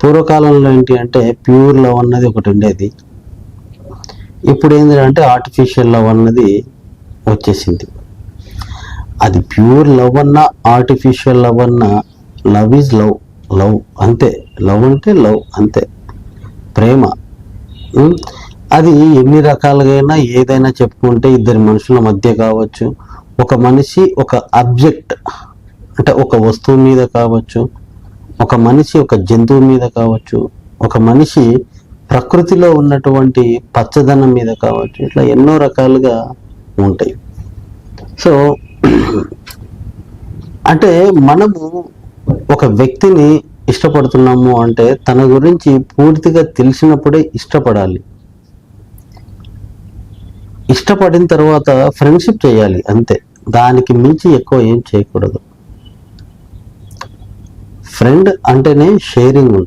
పూర్వకాలంలో ఏంటి అంటే ప్యూర్ లవ్ అన్నది ఒకటి ఉండేది. ఇప్పుడు ఏంటంటే ఆర్టిఫిషియల్ లవ్ అన్నది వచ్చేసింది. అది ప్యూర్ లవ్ అన్నా ఆర్టిఫిషియల్ లవ్ అన్నా లవ్ ఈజ్ లవ్. లవ్ అంతే. లవ్ అంటే లవ్ అంతే, ప్రేమ. అది ఎన్ని రకాలుగా ఏదైనా చెప్పుకుంటే ఇద్దరి మనుషుల మధ్య కావచ్చు, ఒక మనిషి ఒక అబ్జెక్ట్ అంటే ఒక వస్తువు మీద కావచ్చు, ఒక మనిషి ఒక జంతువు మీద కావచ్చు, ఒక మనిషి ప్రకృతిలో ఉన్నటువంటి పచ్చదనం మీద కావచ్చు, ఇట్లా ఎన్నో రకాలుగా ఉంటాయి. సో అంటే మనము ఒక వ్యక్తిని ఇష్టపడుతున్నాము అంటే తన గురించి పూర్తిగా తెలిసినప్పుడే ఇష్టపడాలి. ఇష్టపడిన తర్వాత ఫ్రెండ్షిప్ చేయాలి అంతే, దానికి మించి ఎక్కువ ఏం చేయకూడదు. ఫ్రెండ్ అంటేనే షేరింగ్ ఉంటుంది.